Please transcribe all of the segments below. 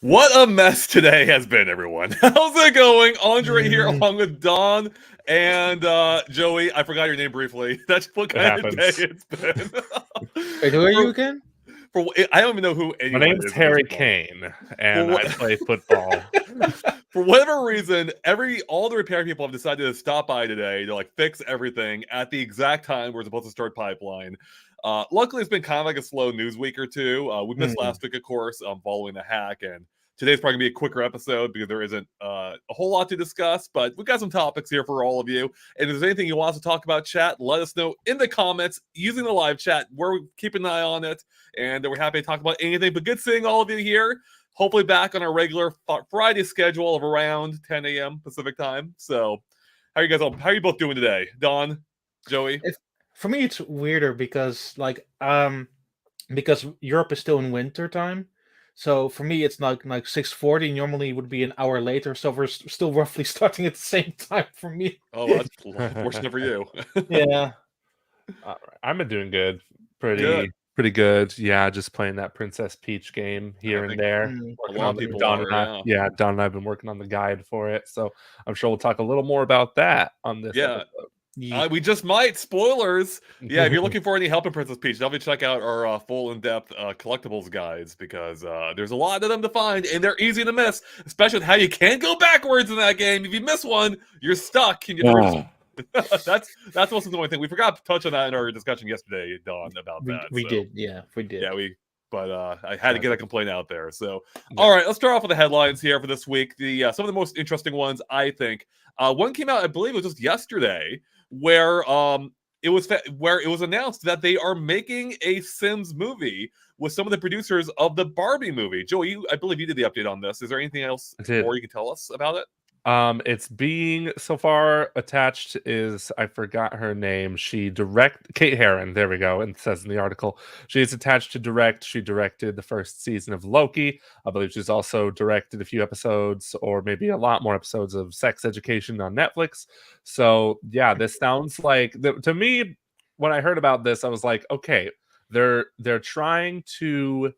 What a mess today has been, everyone. How's it going? Andre here along with Don and Joey. I forgot your name briefly. That's what It kind of day happens. it's been. Wait, who are you again? I don't even know who My anyone name's is at Harry this point. Kane, and For I play football. For whatever reason, all the repair people have decided to stop by today to like fix everything at the exact time we're supposed to start pipeline. Luckily, it's been kind of like a slow news week or two. We missed last week, of course, following the hack, and today's probably gonna be a quicker episode because there isn't a whole lot to discuss. But we've got some topics here for all of you. And if there's anything you want us to talk about, chat, let us know in the comments using the live chat. We're keeping an eye on it, and we're happy to talk about anything. But good seeing all of you here. Hopefully back on our regular Friday schedule of around 10 a.m. Pacific time. So, how are you both doing today, Don, Joey? For me, it's weirder because because Europe is still in winter time. So for me, it's like 6:40. Normally, it would be an hour later. So we're still roughly starting at the same time for me. Oh, that's unfortunate for you. Yeah. All right. I'm doing good. Pretty good. Yeah, just playing that Princess Peach game here and there. A lot of people Don are, and I, yeah, Don and I have been working on the guide for it, so I'm sure we'll talk a little more about that on this episode. We just might. Spoilers. Yeah, if you're looking for any help in Princess Peach, definitely check out our full in-depth collectibles guides because there's a lot of them to find, and they're easy to miss, especially with how you can't go backwards in that game. If you miss one, you're stuck. And that's most of the only thing. We forgot to touch on that in our discussion yesterday, Don, about that. We did. Yeah, but I had to get a complaint out there. So, all right, let's start off with the headlines here for this week. Some of the most interesting ones, I think. One came out, I believe it was just yesterday, where it was announced that they are making a Sims movie with some of the producers of the Barbie movie. Joey, I believe you did the update on this. Is there anything else more you can tell us about it? It's being so far attached is I forgot her name. Kate Herron. There we go. And it says in the article she's attached to direct. She directed the first season of Loki. I believe she's also directed a few episodes, or maybe a lot more episodes of Sex Education on Netflix. So yeah, this sounds like to me. When I heard about this, I was like, okay, they're trying to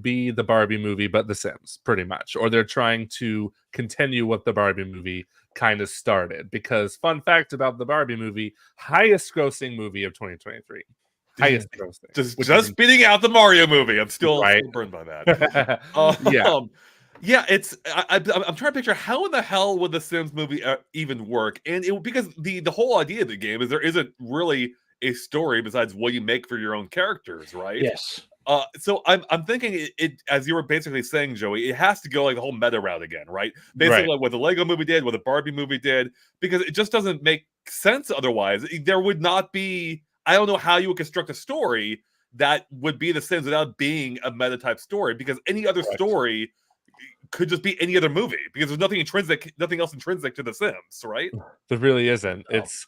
be the Barbie movie, but The Sims, pretty much. Or they're trying to continue what the Barbie movie kind of started. Because fun fact about the Barbie movie, highest grossing movie of 2023. Highest grossing. Just beating out the Mario movie. I'm still burned by that. Yeah, it's I'm trying to picture how in the hell would the Sims movie even work, and because the whole idea of the game is there isn't really a story besides what you make for your own characters, right? Yes. So I'm thinking it as you were basically saying, Joey, it has to go like the whole meta route again, right? Basically, like what the Lego movie did, what the Barbie movie did, because it just doesn't make sense otherwise. There would not be. I don't know how you would construct a story that would be The Sims without being a meta type story, because any other story could just be any other movie because there's nothing else intrinsic to The Sims, right? There really isn't. It's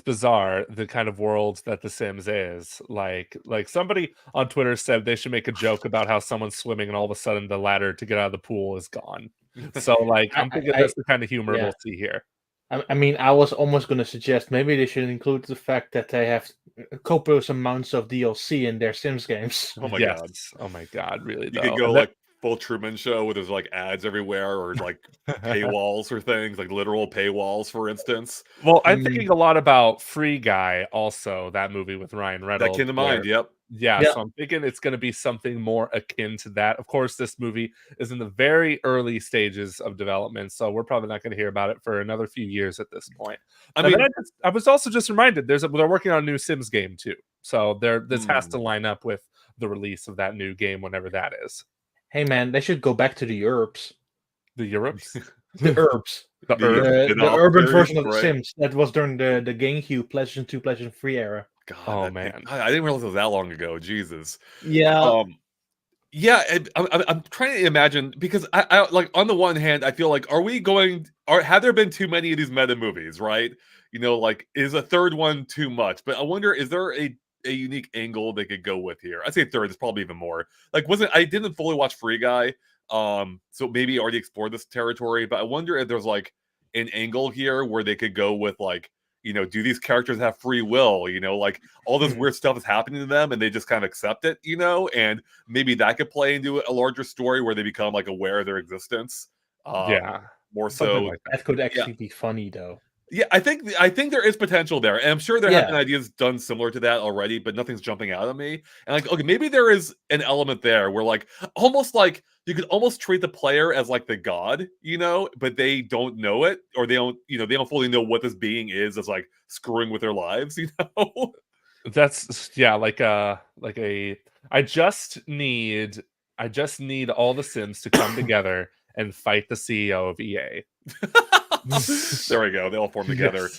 bizarre the kind of world that The Sims is. Like somebody on Twitter said they should make a joke about how someone's swimming and all of a sudden the ladder to get out of the pool is gone. So like I'm thinking that's the kind of humor we'll see here. I mean, I was almost going to suggest maybe they should include the fact that they have copious amounts of DLC in their Sims games. Oh my god! Oh my god! Really? You could go like full Truman Show where there's like ads everywhere or like paywalls or things like literal paywalls, for instance. Well, I'm thinking a lot about Free Guy, also that movie with Ryan Reynolds. That came to mind. Yep. Yeah, so I'm thinking it's going to be something more akin to that. Of course, this movie is in the very early stages of development, so we're probably not going to hear about it for another few years at this point. I was also just reminded they're working on a new Sims game too, so this has to line up with the release of that new game whenever that is. Hey man, they should go back to the Europe's. The Europe's? The Herbs. The urban version of The Sims that was during the GameCube, PlayStation 2, PlayStation 3 era. God, man, I didn't realize it was that long ago. Jesus. Yeah. I'm trying to imagine because I like on the one hand I feel like have there been too many of these meta movies, right? You know, like is a third one too much? But I wonder, is there a unique angle they could go with here? I'd say third is probably even more. Like I didn't fully watch Free Guy, so maybe already explored this territory, but I wonder if there's like an angle here where they could go with like, do these characters have free will? Like all this Hmm. weird stuff is happening to them and they just kind of accept it, and maybe that could play into a larger story where they become like aware of their existence. Yeah, More something so. like that. That could Yeah. actually be funny, though. Yeah, I think there is potential there, and I'm sure there have been Yeah. ideas done similar to that already, but nothing's jumping out at me. And like, okay, maybe there is an element there where like almost like you could almost treat the player as like the god, but they don't know it, or they don't fully know what this being is as like screwing with their lives, That's like a I just need all the Sims to come together and fight the CEO of EA. There we go. They all form together.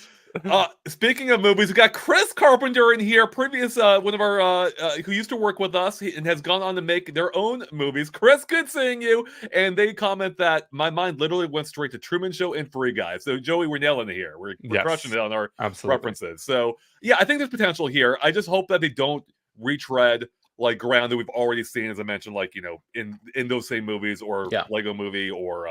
Yes. Speaking of movies, we got Chris Carpenter in here, previous one of our who used to work with us and has gone on to make their own movies. Chris, good seeing you. And they comment that my mind literally went straight to Truman Show and Free Guy. So Joey, we're nailing it here. We're Yes, crushing it on our absolutely. references. So yeah, I think there's potential here. I just hope that they don't retread like ground that we've already seen, as I mentioned, like in those same movies or Yeah. Lego Movie or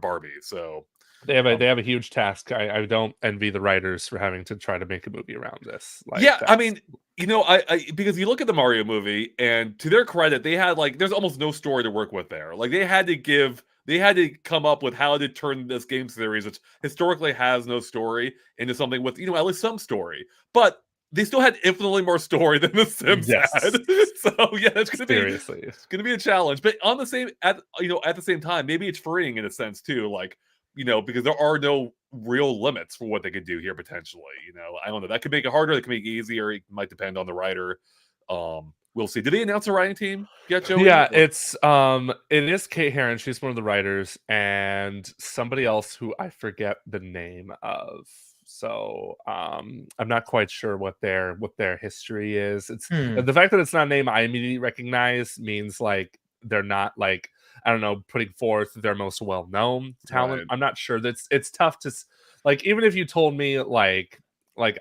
Barbie. So They have a huge task. I don't envy the writers for having to try to make a movie around this. Like, yeah, I that's- mean, I because you look at the Mario movie, and to their credit, they had like there's almost no story to work with there. Like they had to come up with how to turn this game series, which historically has no story, into something with at least some story. But they still had infinitely more story than The Sims Yes. had. So yeah, it's seriously. gonna be a challenge. But on the same at the same time, maybe it's freeing in a sense too. Like because there are no real limits for what they could do here potentially. I don't know. That could make it harder. That could make it easier. It might depend on the writer. We'll see. Did they announce a writing team yet, Joey? Yeah, it is Kate Herron. She's one of the writers, and somebody else who I forget the name of. So I'm not quite sure what their history is. It's the fact that it's not a name I immediately recognize means like they're not like, I don't know, putting forth their most well-known talent. Right. I'm not sure. It's tough to like, even if you told me like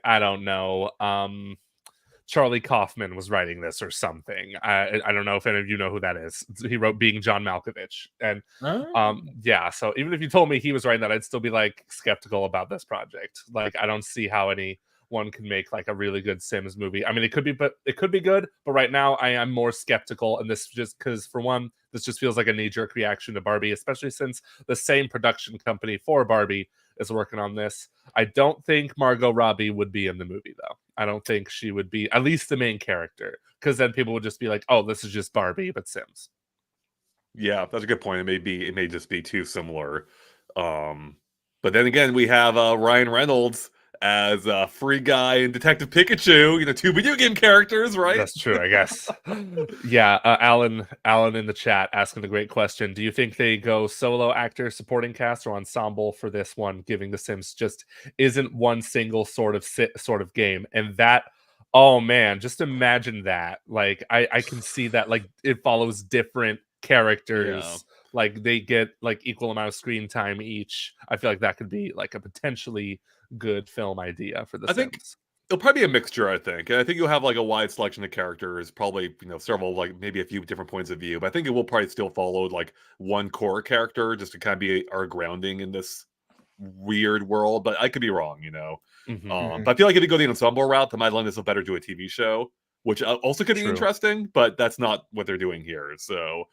I don't know, Charlie Kaufman was writing this or something. I don't know if any of you know who that is. He wrote Being John Malkovich. And yeah, so even if you told me he was writing that, I'd still be like skeptical about this project. Like I don't see how anyone can make like a really good Sims movie. I mean, it could be good, but right now I am more skeptical, and this just because for one, this just feels like a knee-jerk reaction to Barbie, especially since the same production company for Barbie is working on this. I don't think Margot Robbie would be in the movie though. I don't think she would be at least the main character, because then people would just be like, "Oh, this is just Barbie but Sims." Yeah, that's a good point. It may just be too similar. But then again, we have Ryan Reynolds as Free Guy and Detective Pikachu, two video game characters, right? That's true, I guess. Yeah, Alan in the chat asking the great question. Do you think they go solo actor, supporting cast, or ensemble for this one, giving The Sims just isn't one single sort of game? And that, oh man, just imagine that. Like I can see that, like it follows different characters. Yeah. Like they get like equal amount of screen time each. I feel like that could be like a potentially good film idea for The Sims. It'll probably be a mixture, I think. And I think you'll have like a wide selection of characters, probably, several, like maybe a few different points of view. But I think it will probably still follow like one core character just to kind of be our grounding in this weird world. But I could be wrong, But I feel like if you go the ensemble route, they might lend this better to a TV show, which also could be True. interesting, but that's not what they're doing here. So,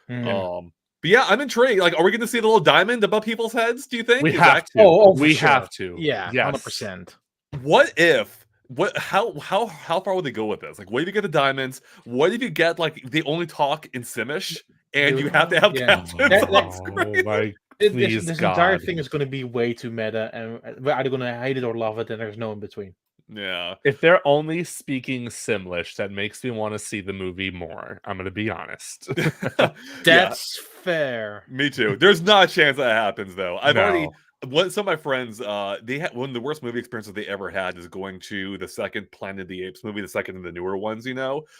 but yeah, I'm intrigued. Like, are we going to see the little diamond above people's heads? Do you think we have to? Oh, we sure. have to. Yeah, yes. 100%. What if? How far would they go with this? Like, what if you get the diamonds? What if you get like they only talk in Simish and you have to have captions on screen? My this entire thing is going to be way too meta, and we're either going to hate it or love it, and there's no in between. Yeah. If they're only speaking Simlish, that makes me want to see the movie more. I'm going to be honest. That's fair. Me too. There's not a chance that happens, though. Some of my friends, they had one of the worst movie experiences they ever had is going to the second Planet of the Apes movie, the second of the newer ones,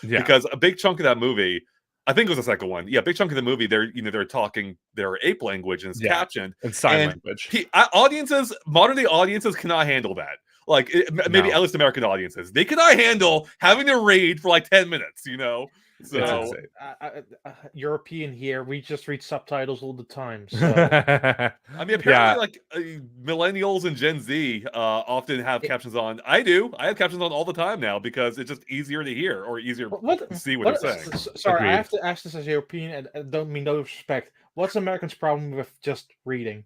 because a big chunk of that movie, I think it was the second one. Yeah, big chunk of the movie, they're talking their ape language and it's captioned. And sign language. Modern day audiences cannot handle that. Like maybe at least American audiences, they cannot handle having to read for like 10 minutes. So insane. European here, we just read subtitles all the time. So I mean, apparently, Yeah. like millennials and Gen Z often have captions on. I do. I have captions on all the time now because it's just easier to hear or easier to see what they're saying. Sorry, I Agreed. have to ask this as European, and don't mean no disrespect. What's Americans' problem with just reading?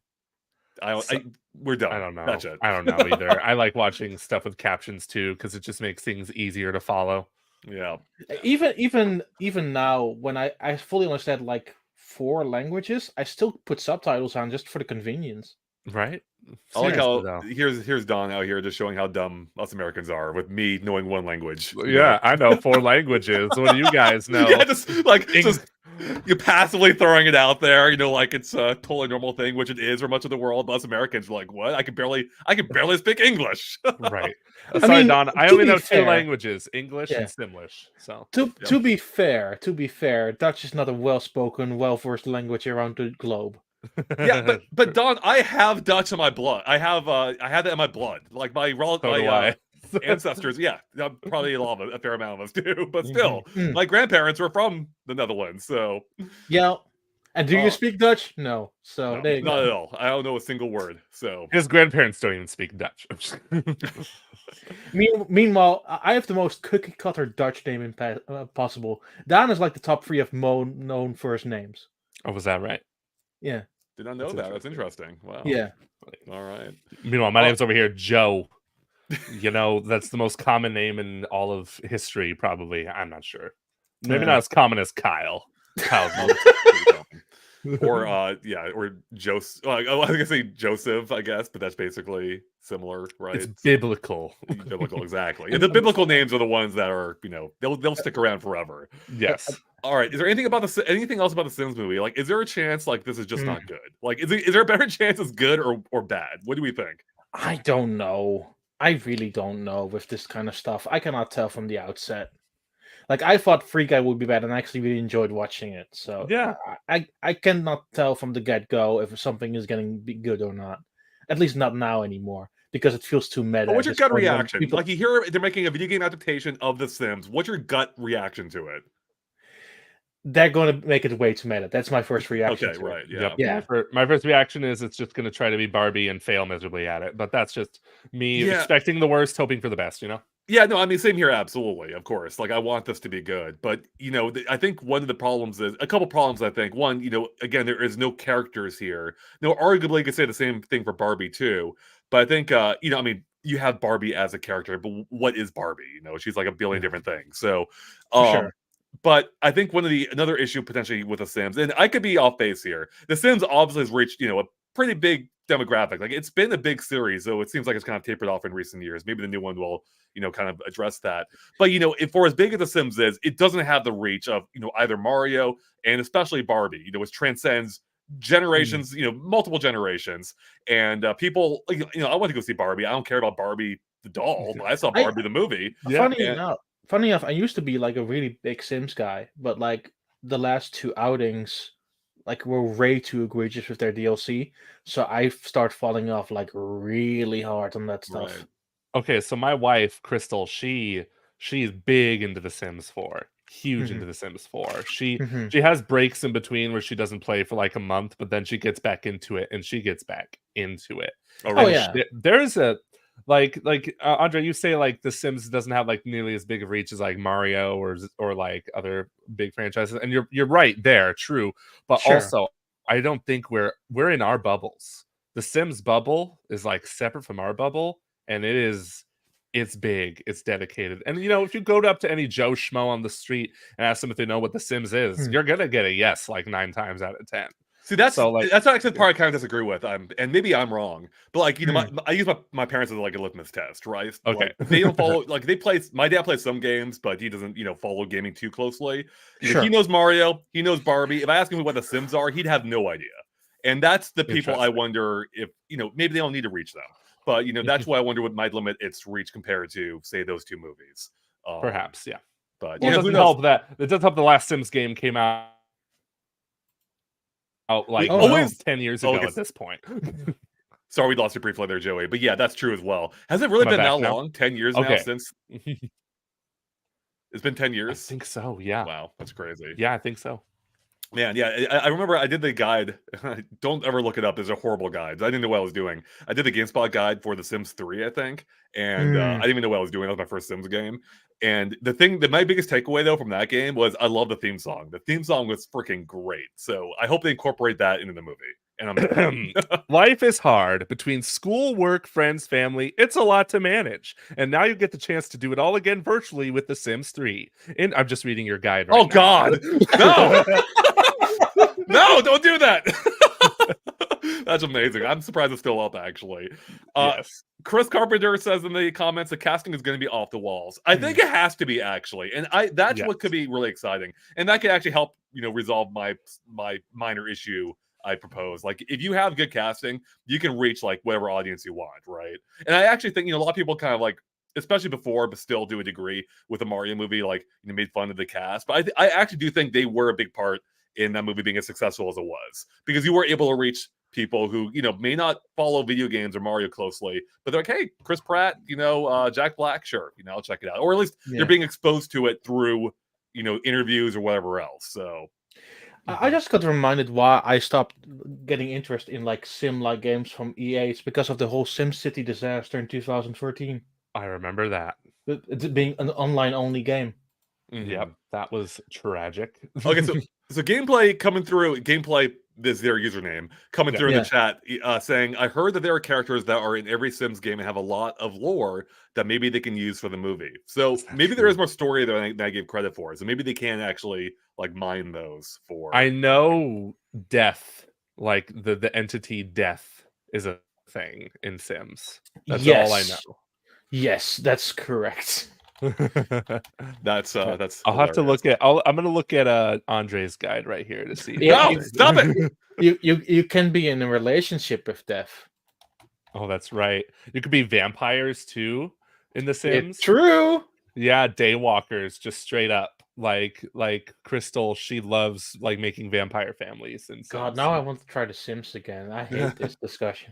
We're done. I don't know. That's it. I don't know either. I like watching stuff with captions too because it just makes things easier to follow. Yeah. Even now, when I fully understand like 4 languages, I still put subtitles on just for the convenience. Right? I like how Seriously, here's Don out here just showing how dumb us Americans are with me knowing one language. though. Yeah, I know 4 languages. What do you guys know? Yeah, just you passively throwing it out there, like it's a totally normal thing, which it is for much of the world. But us Americans are like, what? I can barely speak English. Right. I Sorry, mean, Don. I to only be know fair- 2 languages: English Yeah. and Simlish. So To be fair, Dutch is not a well-spoken, well-versed language around the globe. Yeah, but Don, I have Dutch in my blood. I have that in my blood. Like my So do I. ancestors, yeah, probably a fair amount of us do, but still, Mhm. my grandparents were from the Netherlands, so Yeah. And do you Oh. speak Dutch? No. So no, there you not go. at all. I don't know a single word. So His grandparents don't even speak Dutch. Meanwhile, I have the most cookie cutter Dutch name possible. Dan is like the top 3 of known first names. Oh, was that right? Yeah. did not know That's that. That's interesting. Wow. Yeah. All right. Meanwhile, my name's over here, Joe. That's the most common name in all of history, probably. I'm not sure. Maybe not as common as Kyle. Kyle's or Joseph. I was gonna say Joseph, I guess, but that's basically similar, right? It's biblical. Biblical, exactly. And the biblical names are the ones that are, they'll stick around forever. Yes. All right. Is there anything else about the Sims movie? Like, is there a chance like this is just not good? Like, is there a better chance it's good or bad? What do we think? I don't know. I really don't know with this kind of stuff. I cannot tell from the outset. Like I thought Free Guy would be bad, and I actually really enjoyed watching it. So Yeah. I cannot tell from the get-go if something is going to be good or not. At least not now anymore, because it feels too meta. But what's your at this gut point when reaction? people- Like you hear they're making a video game adaptation of The Sims. What's your gut reaction to it? They're going to make it way too meta. That's my first reaction. Okay, to it. right. Yeah. Yep. Yeah. My first reaction is it's just going to try to be Barbie and fail miserably at it. But that's just me Yeah. expecting the worst, hoping for the best, Yeah, no, I mean, same here, absolutely, of course. Like, I want this to be good, but I think one of the problems is a couple problems. I think one, again, there is no characters here. No, arguably, you could say the same thing for Barbie too. But I think, I mean, you have Barbie as a character, but what is Barbie? She's like a billion different things. So, Sure. But I think another issue potentially with The Sims, and I could be off base here. The Sims obviously has reached, a pretty big demographic. Like it's been a big series, so it seems like it's kind of tapered off in recent years. Maybe the new one will, kind of address that. But if for as big as The Sims is, it doesn't have the reach of, either Mario and especially Barbie. Which transcends generations, multiple generations, and people. I want to go see Barbie. I don't care about Barbie the doll, but I saw Barbie the movie. Funny enough, I used to be like a really big Sims guy, but like the last 2 outings like were way too egregious with their DLC, so I start falling off like really hard on that stuff. Right. Okay, so my wife, Crystal, she's big into The Sims 4. Huge into The Sims 4. She has breaks in between where she doesn't play for like a month, but then she gets back into it and she gets back into it. Oh, yeah. There's a like Andre, you say like The Sims doesn't have like nearly as big of reach as like Mario or like other big franchises, and you're right there, true. But Sure. also, I don't think we're in our bubbles. The Sims bubble is like separate from our bubble, and it's big, it's dedicated. And if you go up to any Joe Schmo on the street and ask them if they know what The Sims is, you're gonna get a yes like 9 times out of 10. See, that's actually the part I kind of disagree with. And maybe I'm wrong, but like I use my parents as like a litmus test, right? Okay. Like, they don't follow. Like my dad plays some games, but he doesn't follow gaming too closely. Sure. He knows Mario, he knows Barbie. If I ask him what The Sims are, he'd have no idea. And that's the people I wonder if maybe they don't need to reach them, but that's why I wonder what might limit its reach compared to say those 2 movies. Perhaps, yeah. But Well, it doesn't help that it does help the last Sims game came out like almost 10 years ago at this point. Sorry, we lost you briefly there, Joey. But yeah, that's true as well. Has it really been that long? 10 years now since? It's been 10 I years. think so. Yeah. Wow, that's crazy. Yeah, I think so. Man, yeah, I remember I did the guide. Don't ever look it up. There's a horrible guide. I didn't know what I was doing. I did the GameSpot guide for The Sims 3, I think, and I Mm. didn't even know what I was doing. That was my first Sims game. And my biggest takeaway though from that game was I love the theme song. The theme song was freaking great. So I hope they incorporate that into the movie. And I'm done. Life is hard between school, work, friends, family. It's a lot to manage. And now you get the chance to do it all again virtually with The Sims 3. And I'm just reading your guide right Oh now. God, no, no, don't do that. That's amazing. I'm surprised it's still up, actually. Yes. Chris Carpenter says in the comments the casting is going to be off the walls. I think it has to be, actually, and that's Yes. what could be really exciting, and that could actually help resolve my minor issue I propose. Like, if you have good casting, you can reach like whatever audience you want, right? And I actually think a lot of people kind of like, especially before, but still to a degree with the Mario movie, like made fun of the cast. But I actually do think they were a big part in that movie being as successful as it was, because you were able to reach people who may not follow video games or Mario closely, but they're like, hey, Chris Pratt, Jack Black, sure, I'll check it out, or at least they're being exposed to it through interviews or whatever else. So I just got reminded why I stopped getting interest in like sim-like games from EA. It's because of the whole SimCity disaster in 2014. I remember that. It being an online-only game. Yep, that was tragic. Okay, so gameplay coming through. Gameplay is their username coming through in the chat, saying, "I heard that there are characters that are in every Sims game and have a lot of lore that maybe they can use for the movie. So maybe there is more story than I gave credit for. So maybe they can actually like mine those for." I know death, like the entity death, is a thing in Sims. That's all I know. Yes, that's correct. That's I'll have to look at. I'm gonna look at Andre's guide right here to see. No, stop it. You can be in a relationship with death. Oh, that's right. You could be vampires too in The Sims. It's true. Yeah, daywalkers, just straight up. Like Crystal, she loves like making vampire families and God, now I want to try The Sims again. I hate this discussion.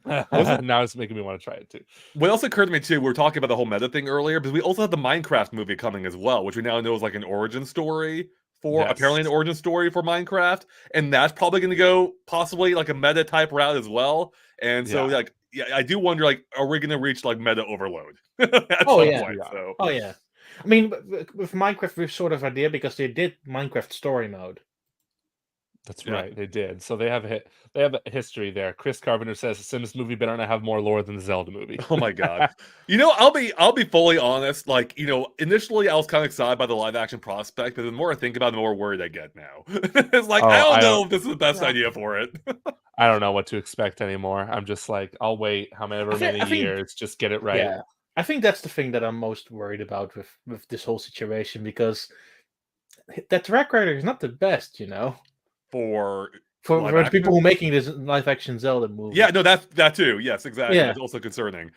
Now it's making me want to try it too. What else occurred to me too, we were talking about the whole meta thing earlier, but we also have the Minecraft movie coming as well, which we now know is like an origin story for apparently an origin story for Minecraft, and that's probably going to go possibly like a meta type route as well. And so I do wonder, like, are we going to reach like meta overload at some point? So. Oh yeah. I mean, with Minecraft, we've sort of idea because they did Minecraft story mode. That's right, they did. So they have a history there. Chris Carpenter says the Sims movie better not have more lore than the Zelda movie. Oh my God. I'll be fully honest. Like, initially I was kind of excited by the live action prospect, but the more I think about it, the more worried I get now. It's like, I don't know if this is the best idea for it. I don't know what to expect anymore. I'm just like, I'll wait however many years, just get it right. Yeah. I think that's the thing that I'm most worried about with this whole situation, because that track record is not the best, For the people who are making this live action Zelda movie. Yeah, no, that too. Yes, exactly. Yeah. It's also concerning.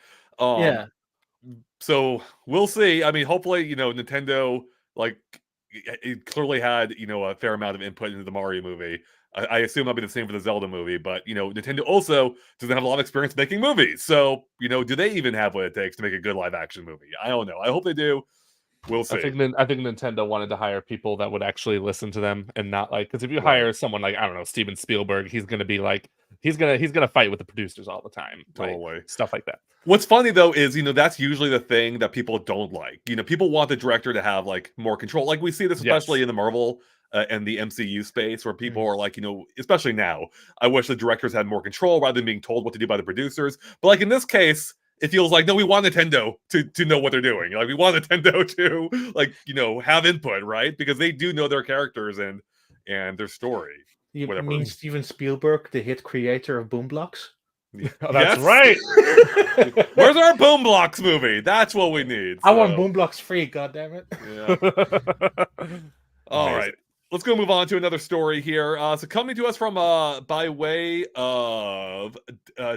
So we'll see. I mean, hopefully, Nintendo, like, it clearly had, a fair amount of input into the Mario movie. I assume that'll be the same for the Zelda movie, but Nintendo also doesn't have a lot of experience making movies. So, do they even have what it takes to make a good live action movie? I don't know. I hope they do. We'll see. I think Nintendo wanted to hire people that would actually listen to them and not like, because if you hire someone like, I don't know, Steven Spielberg, he's gonna be like, he's gonna fight with the producers all the time. Totally. Like, stuff like that. What's funny though is, that's usually the thing that people don't like. People want the director to have like more control. Like we see this especially in the Marvel and the MCU space, where people are like, especially now, I wish the directors had more control rather than being told what to do by the producers. But like in this case, it feels like, no, we want Nintendo to know what they're doing. Like, we want Nintendo to like, have input, right? Because they do know their characters and their story. You mean Steven Spielberg, the hit creator of Boom Blocks? Oh, that's right. Where's our Boom Blocks movie? That's what we need. I want Boom Blocks free, goddammit. Yeah. All right. Let's go move on to another story here. So coming to us from by way of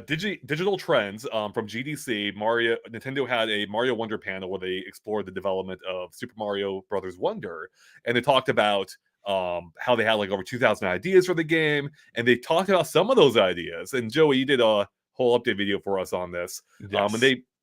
digital trends from GDC, Nintendo had a Mario Wonder panel where they explored the development of Super Mario Brothers Wonder, and they talked about how they had like over 2,000 ideas for the game, and they talked about some of those ideas. And Joey, you did a whole update video for us on this. And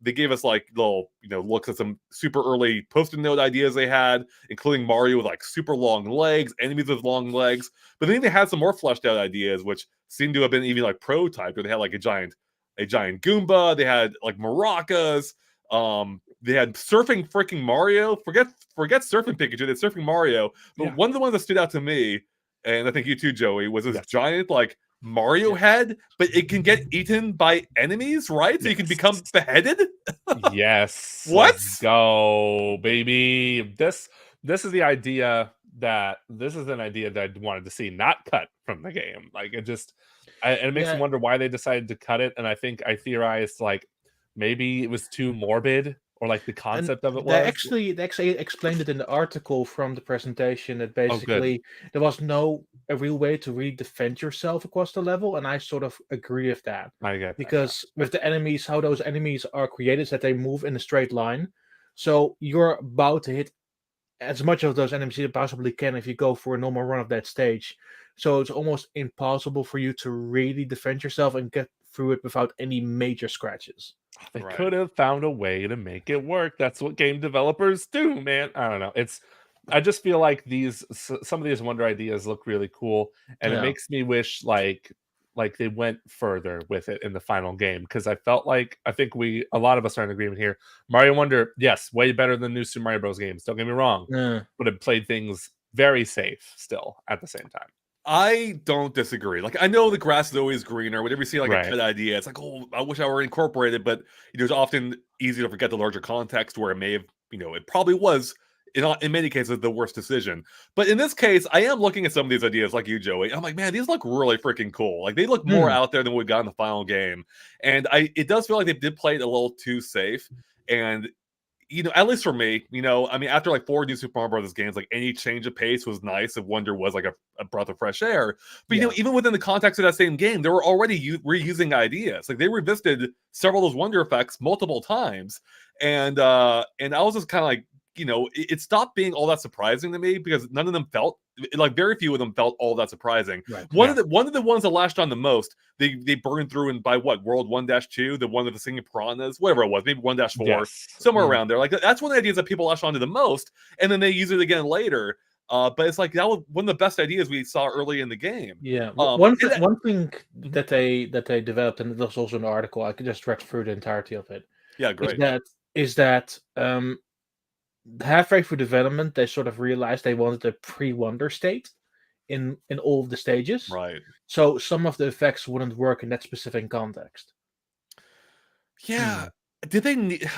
they gave us like little, looks at some super early post-it note ideas they had, including Mario with like super long legs, enemies with long legs. But then they had some more fleshed out ideas, which seemed to have been even like prototyped, where they had like a giant Goomba, they had like maracas, they had surfing freaking Mario. Forget surfing Pikachu, they had surfing Mario. But one of the ones that stood out to me, and I think you too, Joey, was this giant like Mario head, but it can get eaten by enemies, right? So you can become beheaded. Yes. What? Let's go, baby. This is the idea that this is an idea that I wanted to see not cut from the game. Like it just, and it makes me wonder why they decided to cut it. And I think I theorized like maybe it was too morbid, or like the concept of it was. They actually explained it in the article from the presentation that basically there was no a real way to really defend yourself across the level, and I sort of agree with that. I get that, because with the enemies, how those enemies are created is that they move in a straight line, so you're about to hit as much of those enemies as you possibly can if you go for a normal run of that stage. So it's almost impossible for you to really defend yourself and get through it without any major scratches. They could have found a way to make it work. That's what game developers do, man. I don't know. I just feel like some of these wonder ideas look really cool, and it makes me wish like they went further with it in the final game, because I felt like I think a lot of us are in agreement here. Mario Wonder, yes, way better than new Super Mario Bros. Games. Don't get me wrong, but it played things very safe still at the same time. I don't disagree. Like, I know the grass is always greener. Whenever you see like a cut idea, it's like, oh, I wish I were incorporated. But it's often easy to forget the larger context where it may have, it probably was in many cases the worst decision. But in this case, I am looking at some of these ideas like you, Joey. I'm like, man, these look really freaking cool. Like they look more out there than we got in the final game. And it does feel like they did play it a little too safe. And at least for me, after like 4 new Super Mario Brothers games, like any change of pace was nice. And Wonder was like a breath of fresh air. But even within the context of that same game, they were already reusing ideas. Like they revisited several of those Wonder effects multiple times, and I was just kind of like, it stopped being all that surprising to me, because none of them felt like, very few of them felt all that surprising. One of the ones that latched on the most, they burned through in by what, World 1-2, the one of the singing piranhas, whatever it was, maybe 1-4, somewhere around there. Like that's one of the ideas that people latched onto the most, and then they use it again later. But it's like that was one of the best ideas we saw early in the game. One thing that they developed, and it was also an article, I could just read through the entirety of it. Yeah, great. Is that halfway through development, they sort of realized they wanted a pre-Wonder state in all of the stages. Right. So some of the effects wouldn't work in that specific context. Yeah. Did they need,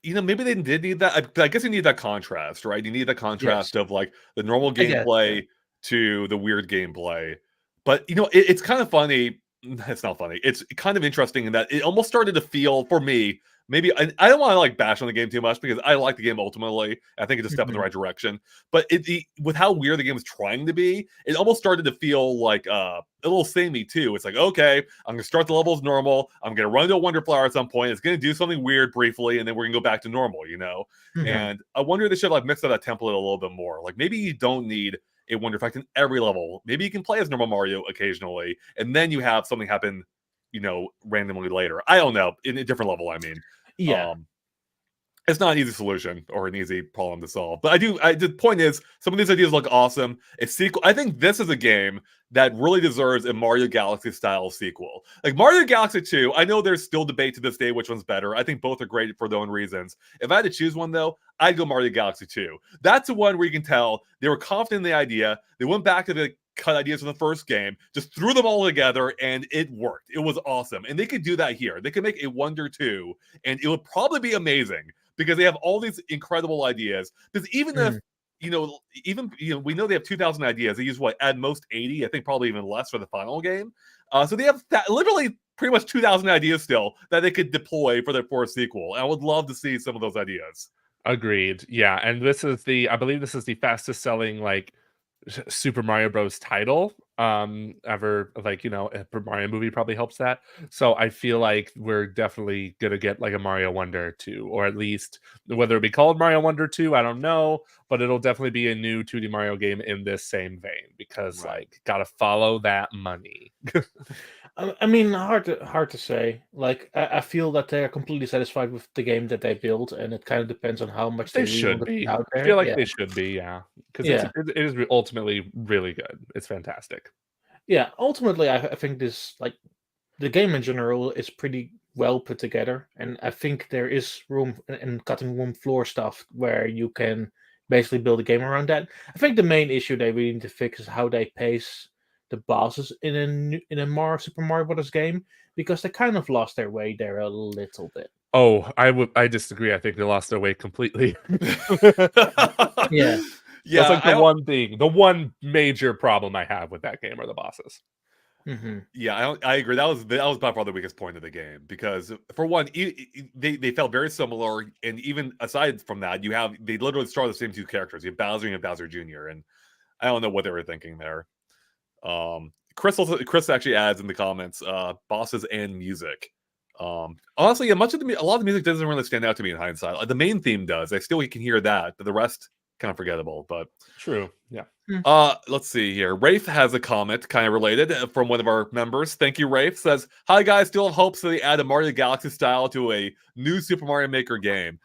maybe they did need that. I guess you need that contrast, right? You need the contrast of like the normal gameplay to the weird gameplay. But, it's kind of funny. It's not funny. It's kind of interesting in that it almost started to feel, for me, maybe I don't want to like bash on the game too much, because I like the game ultimately. I think it's a step in the right direction. But with how weird the game is trying to be, it almost started to feel like a little samey too. It's like, okay, I'm gonna start the level as normal. I'm gonna run into a Wonder Flower at some point. It's gonna do something weird briefly, and then we're gonna go back to normal. And I wonder if they should like mix up that template a little bit more. Like maybe you don't need a Wonder Effect in every level. Maybe you can play as normal Mario occasionally, and then you have something happen, randomly later. I don't know. In a different level, I mean. It's not an easy solution or an easy problem to solve. But the point is, some of these ideas look awesome. I think this is a game that really deserves a Mario Galaxy style sequel. Like Mario Galaxy 2, I know there's still debate to this day which one's better. I think both are great for their own reasons. If I had to choose one though, I'd go Mario Galaxy 2. That's the one where you can tell they were confident in the idea. They went back to the cut ideas from the first game, just threw them all together, and it worked. It was awesome. And they could do that here. They could make a Wonder 2, and it would probably be amazing, because they have all these incredible ideas. Because even if, we know they have 2,000 ideas. They use at most 80, I think probably even less for the final game. So they have literally pretty much 2,000 ideas still that they could deploy for a sequel. And I would love to see some of those ideas. Agreed. Yeah. And I believe this is the fastest selling, like, Super Mario Bros. Title ever. Like, a Mario movie probably helps that. So I feel like we're definitely gonna get like a Mario Wonder 2, or at least whether it be called Mario Wonder 2, I don't know, but it'll definitely be a new 2D Mario game in this same vein, because like gotta follow that money. I mean, hard to say. Like, I feel that they are completely satisfied with the game that they built, and it kind of depends on how much They they really want should to be. put out I there. feel like Yeah, they should be, yeah, because yeah, it is ultimately really good. It's fantastic. yeah. Ultimately, I think this like the game in general is pretty well put together, and I think there is room in cutting room floor stuff where you can basically build a game around that. I think the main issue they really need to fix is how they pace the bosses in a Super Mario Brothers game, because they kind of lost their way there a little bit. Oh, I disagree. I think they lost their way completely. Yeah. That's Yeah, like the one thing, the one major problem I have with that game are the bosses. yeah, I agree. That was by far the weakest point of the game because for one, they felt very similar, and even aside from that, they literally start the same two characters. You have Bowser and Bowser Jr., and I don't know what they were thinking there. Chris actually adds in the comments, bosses and music. Honestly, yeah, a lot of the music doesn't really stand out to me in hindsight. Like the main theme does. I still can hear that, but the rest kind of forgettable. But True. Yeah. let's see here. Rafe has a comment kind of related from one of our members. Thank you, Rafe. Says, "Hi guys, still have hopes that they add a Mario Galaxy style to a new Super Mario Maker game.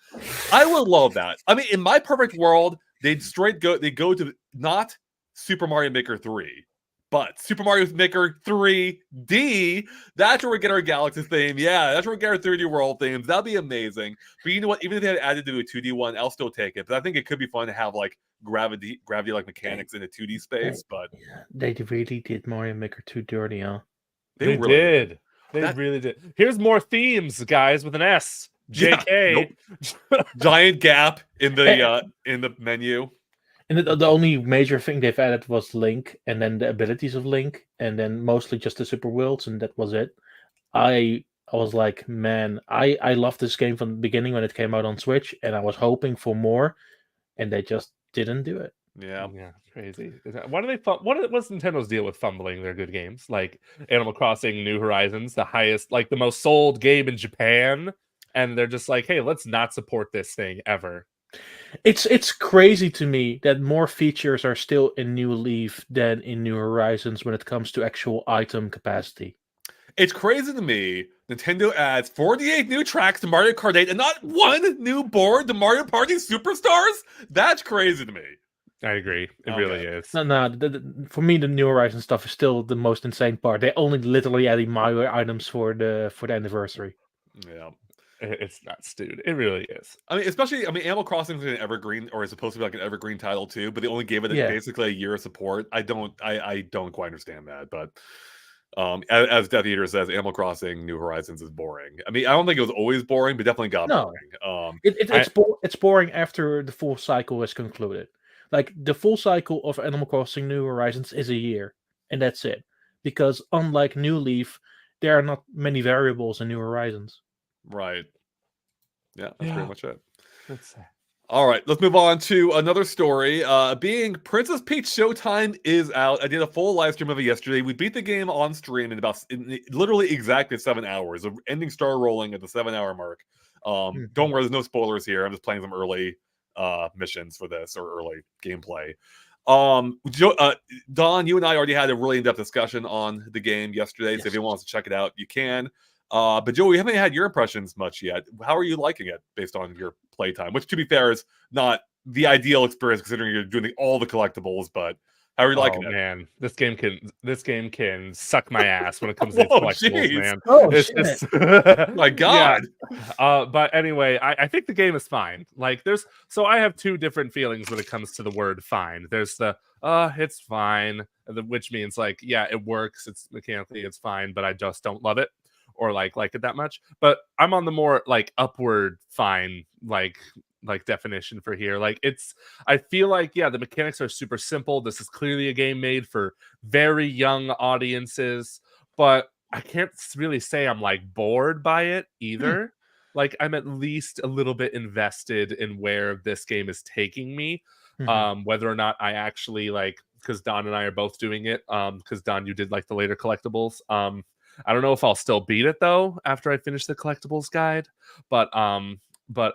I would love that. I mean, in my perfect world, they go to not Super Mario Maker 3, but Super Mario Maker 3D. That's where we get our Galaxy theme. Yeah, that's where we get our 3D World themes. That'd be amazing. But you know what? Even if they had added to a 2D one, I'll still take it. But I think it could be fun to have like gravity like mechanics in a 2D space. But They really did Mario Maker 2 dirty, huh? They really did. They really did. Here's more themes, guys, with an S. Yeah, JK. nope. Giant gap in the menu. And the only major thing they've added was Link, and then the abilities of Link, and then mostly just the super worlds, and that was it. I was like, man, I loved this game from the beginning when it came out on Switch, and I was hoping for more, and they just didn't do it. Yeah. Yeah, crazy. Why do they? What's Nintendo's deal with fumbling their good games? Like Animal Crossing, New Horizons, the highest, like the most sold game in Japan, and they're just like, hey, let's not support this thing ever. It's crazy to me that more features are still in New Leaf than in New Horizons when it comes to actual item capacity. It's crazy to me. Nintendo adds 48 new tracks to Mario Kart 8 and not one new board to Mario Party Superstars? That's crazy to me. I agree. It Okay. really is. No, for me, the New Horizons stuff is still the most insane part. They only literally adding Mario items for the anniversary. Yeah. It's nuts, dude. It really is. I mean, Animal Crossing is an evergreen, or is supposed to be like an evergreen title too, but they only gave it Yeah. basically a year of support. I don't quite understand that, but as Death Eater says, Animal Crossing New Horizons is boring. I mean, I don't think it was always boring, but definitely got No. boring. It's boring after the full cycle is concluded. Like the full cycle of Animal Crossing New Horizons is a year, and that's it. Because unlike New Leaf, there are not many variables in New Horizons. Right. Yeah, that's pretty much it. That's sad. All right, let's move on to another story. Being Princess Peach Showtime is out. I did a full live stream of it yesterday. We beat the game on stream in literally exactly 7 hours. The ending star rolling at the 7-hour mark. Don't worry, there's no spoilers here. I'm just playing some early missions for this, or early gameplay. Don, you and I already had a really in-depth discussion on the game yesterday, so if you want to check it out, you can. But Joe, we haven't had your impressions much yet. How are you liking it based on your playtime? Which, to be fair, is not the ideal experience considering you're doing all the collectibles. But how are you liking it? Man, this game can suck my ass when it comes to these collectibles, man. Oh, It's shit. just My God. Yeah. But anyway, I think the game is fine. Like so I have two different feelings when it comes to the word fine. There's the it's fine, which means like, yeah, it works, it's mechanically it's fine, but I just don't love it or like it that much. But I'm on the more like upward fine like definition for here. Like I feel like, yeah, the mechanics are super simple. This is clearly a game made for very young audiences, but I can't really say I'm like bored by it either. Like I'm at least a little bit invested in where this game is taking me. Whether or not I actually like, because Don and I are both doing it, because Don, you did like the later collectibles. I don't know if I'll still beat it though after I finish the collectibles guide, but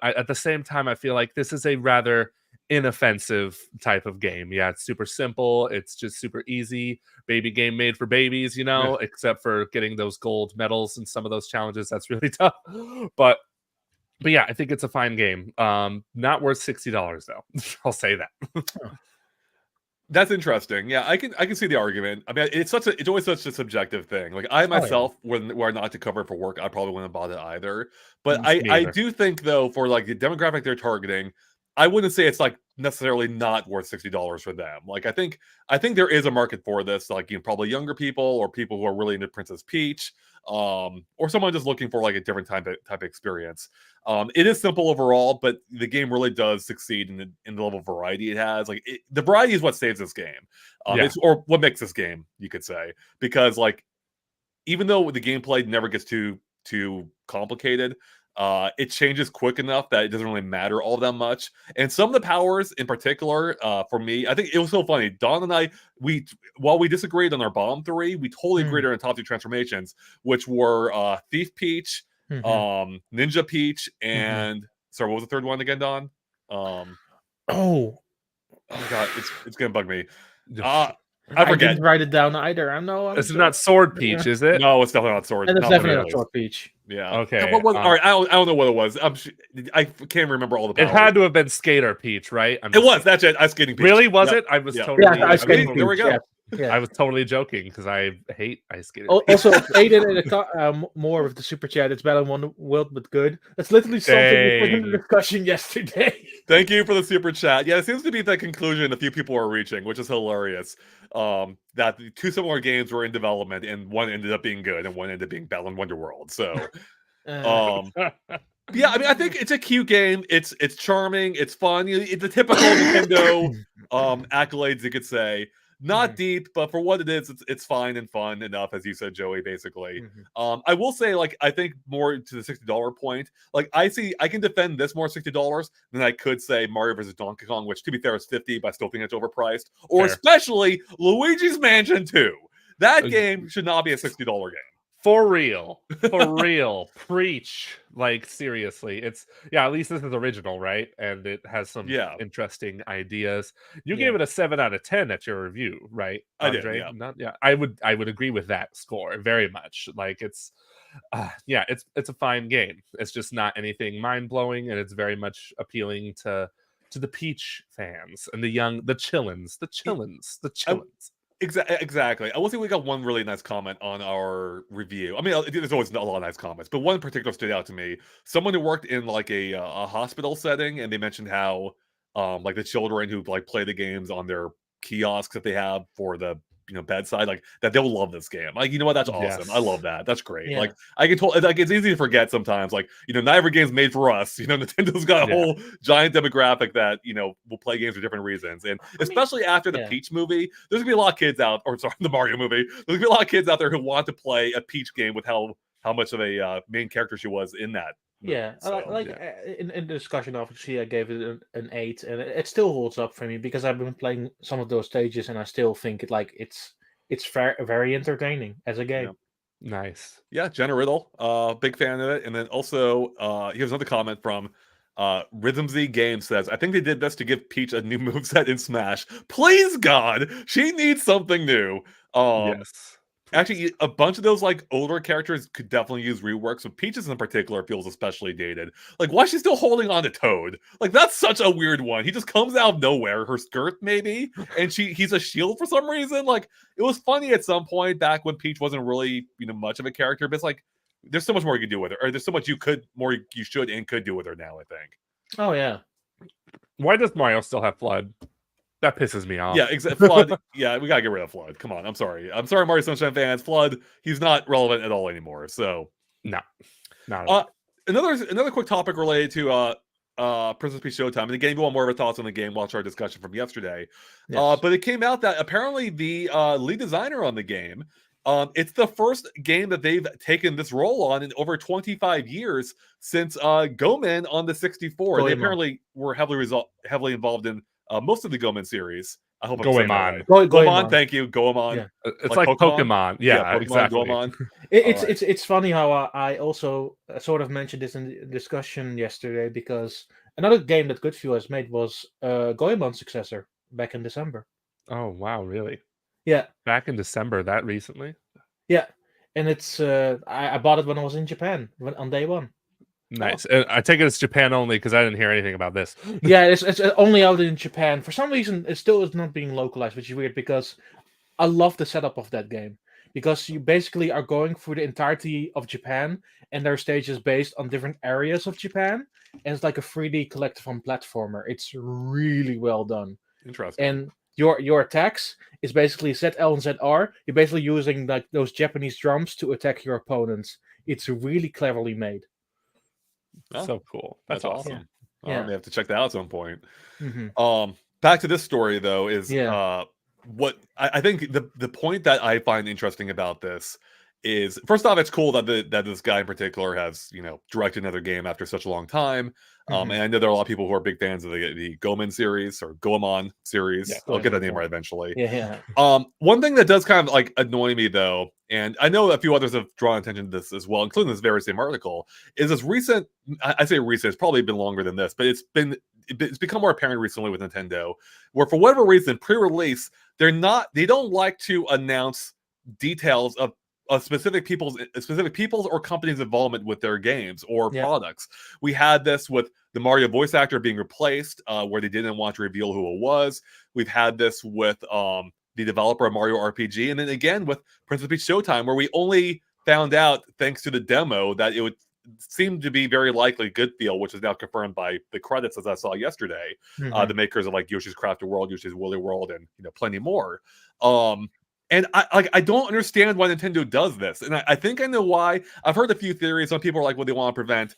at the same time, I feel like this is a rather inoffensive type of game. Yeah, it's super simple. It's just super easy. Baby game made for babies, except for getting those gold medals and some of those challenges. That's really tough. But yeah, I think it's a fine game. Not worth $60 though. I'll say that. That's interesting. Yeah, I can see the argument. I mean, it's always such a subjective thing. Like I myself, were not to cover it for work, I probably wouldn't have bought it either. But I do think though, for like the demographic they're targeting, I wouldn't say it's like necessarily not worth $60 for them. Like I think there is a market for this. Like probably younger people or people who are really into Princess Peach, or someone just looking for like a different type of experience. It is simple overall, but the game really does succeed in the level of variety it has. Like the variety is what saves this game, or what makes this game, you could say, because like even though the gameplay never gets too complicated, it changes quick enough that it doesn't really matter all that much. And some of the powers in particular, for me, I think it was so funny. Don and I, while we disagreed on our bomb 3, we totally agreed on our top 2 transformations, which were Thief Peach, Ninja Peach, and sorry, what was the third one again, Don? Oh my god, it's gonna bug me. I forget. I didn't write it down either. It's not Sword Peach, is it? No, it's definitely not Sword. And it's definitely not Sword Peach. Yeah. Okay. All right. I don't know what it was. I can't remember all the powers. It had to have been Skater Peach, right? It was. That's it. Ice Skating Peach. Really? Was it? I was totally. Yeah, Ice Skating Peach. There we go. Yeah. I was totally joking because I hate Ice Skating. Also, Aiden in more with the super chat. It's better in one world, but good. That's literally something we put in the discussion yesterday. Thank you for the super chat. Yeah, it seems to be the conclusion a few people are reaching, which is hilarious. That the 2 similar games were in development, and one ended up being good, and one ended up being Battle in Wonderworld. So, yeah, I mean, I think it's a cute game. It's charming. It's fun. It's the typical Nintendo accolades, you could say. Not deep, but for what it is, it's fine and fun enough, as you said, Joey, basically. I will say, like, I think more to the $60 point, like, I can defend this more $60 than I could say Mario vs. Donkey Kong, which, to be fair, is $50, but I still think it's overpriced. Or especially Luigi's Mansion 2. That game should not be a $60 game. For real. Preach. Like, seriously. It's, at least this is original, right? And it has some interesting ideas. You gave it a 7 out of 10 at your review, right, Andre? I did, I would agree with that score very much. Like, it's a fine game. It's just not anything mind-blowing, and it's very much appealing to the Peach fans and the chillins. Exactly. I will say we got one really nice comment on our review. I mean, there's always a lot of nice comments, but one in particular stood out to me. Someone who worked in like a hospital setting, and they mentioned how like the children who like play the games on their kiosks that they have for the bedside, like that they'll love this game. Like, you know what? That's awesome. Yes. I love that. That's great. Yeah. Like I can like it's easy to forget sometimes. Like, not every game's made for us. Nintendo's got a whole giant demographic that will play games for different reasons. And especially after the Peach movie, there's gonna be a lot of kids the Mario movie. There's gonna be a lot of kids out there who want to play a Peach game with how much of a main character she was in that. Yeah, in the discussion, obviously, I gave it an 8, and it still holds up for me because I've been playing some of those stages, and I still think it's very entertaining as a game. Yeah. Nice. Yeah, Jenna Riddle, big fan of it. And then also, here's another comment from Rhythm Z Games says, I think they did this to give Peach a new moveset in Smash. Please, God, she needs something new. Yes. Actually, a bunch of those like older characters could definitely use reworks, but Peaches in particular feels especially dated. Like, why is she still holding on to Toad? Like, that's such a weird one. He just comes out of nowhere, her skirt maybe, and he's a shield for some reason. Like, it was funny at some point back when Peach wasn't really much of a character, but it's like there's so much more you can do with her, or there's so much you should and could do with her now, I think. Oh yeah. Why does Mario still have Flood? That pisses me off. Yeah, exactly. Flood. Yeah, we gotta get rid of Flood. Come on, I'm sorry, Mario Sunshine fans. Flood, he's not relevant at all anymore. So no, not another quick topic related to Princess Peach Showtime. And again, if you want more of our thoughts on the game, watch our discussion from yesterday. Yes. But it came out that apparently the lead designer on the game, it's the first game that they've taken this role on in over 25 years since Goemon on the 64. They apparently were heavily involved in most of the Goemon series. I hope I'm saying that right. Goemon, thank you. Goemon. Yeah. It's like Pokemon. Yeah, Pokemon, exactly. Goemon. It's funny how I also sort of mentioned this in the discussion yesterday because Another game that Goodview has made was Goemon's successor back in December. Oh wow, really? Yeah, Back in December, that recently? yeah, and it's I bought it when I was in Japan on day one. Nice. And I take it it's Japan only because I didn't hear anything about this. Yeah, it's only out in Japan. For some reason, it still is not being localized, which is weird because I love the setup of that game. Because you basically are going through the entirety of Japan, and there are stages based on different areas of Japan, and it's like a 3D collectathon platformer. It's really well done. Interesting. And your attacks is basically ZL and ZR. You're basically using like those Japanese drums to attack your opponents. It's really cleverly made. Oh, So cool. That's That's awesome. awesome. Yeah. I may have to check that out at some point. Mm-hmm. Back to this story though is Yeah. what I think the point that I find interesting about this is, first off, it's cool that that this guy in particular has, you know, directed another game after such a long time. Mhm. And I know there are a lot of people who are big fans of the Goemon series or Goemon series. Yeah, I'll get that Goemon, name yeah. right eventually. Yeah. One thing that does kind of like annoy me though, and I know a few others have drawn attention to this as well, including this very same article, is this recent. I say recent; it's probably been longer than this, but it's become more apparent recently with Nintendo, where for whatever reason, pre-release they don't like to announce details of specific people's or companies' involvement with their games or Yeah. products. We had this with the Mario voice actor being replaced, where they didn't want to reveal who it was. We've had this with the developer of Mario RPG, and then again with Princess Peach Showtime, where we only found out thanks to the demo that it would seem to be very likely Goodfeel, which is now confirmed by the credits as I saw yesterday. Mhm. The makers of like Yoshi's Crafted World, Yoshi's Woolly World, and plenty more. And I don't understand why Nintendo does this, and I think I know why. I've heard a few theories. Some people are like, well, they want to prevent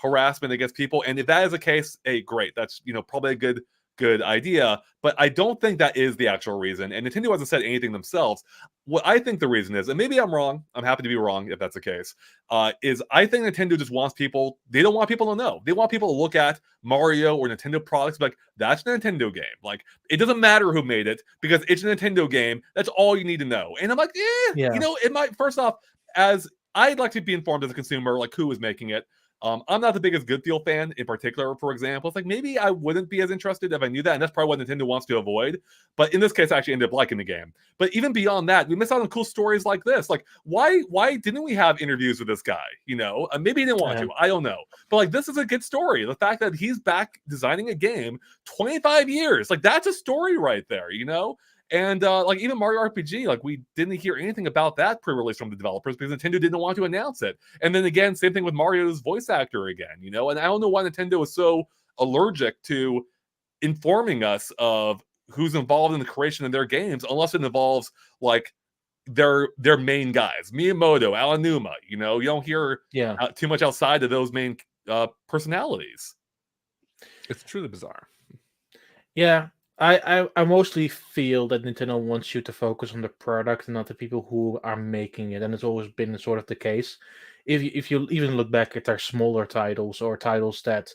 harassment against people, and if that is the case, hey, great. That's probably a good idea. But I don't think that is the actual reason, and Nintendo hasn't said anything themselves. What I think the reason is, and maybe I'm wrong, I'm happy to be wrong if that's the case, is I think Nintendo just wants people, they don't want people to know. They want people to look at Mario or Nintendo products like, that's a Nintendo game. Like, it doesn't matter who made it because it's a Nintendo game. That's all you need to know. And I'm like, Yeah. it might, first off, as I'd like to be informed as a consumer, like who is making it. I'm not the biggest Goodfeel fan in particular, for example. It's like maybe I wouldn't be as interested if I knew that, and that's probably what Nintendo wants to avoid. But in this case, I actually ended up liking the game. But even beyond that, we miss out on cool stories like this. Like, why didn't we have interviews with this guy? Maybe he didn't want to. I don't know. But like, this is a good story. The fact that he's back designing a game 25 years, like that's a story right there. And like even Mario RPG, like we didn't hear anything about that pre-release from the developers because Nintendo didn't want to announce it. And then again, same thing with Mario's voice actor again, and I don't know why Nintendo is so allergic to informing us of who's involved in the creation of their games, unless it involves like their main guys, Miyamoto, Aonuma. You don't hear too much outside of those main personalities. It's truly bizarre. Yeah. I mostly feel that Nintendo wants you to focus on the product and not the people who are making it, and it's always been sort of the case. If you even look back at their smaller titles or titles that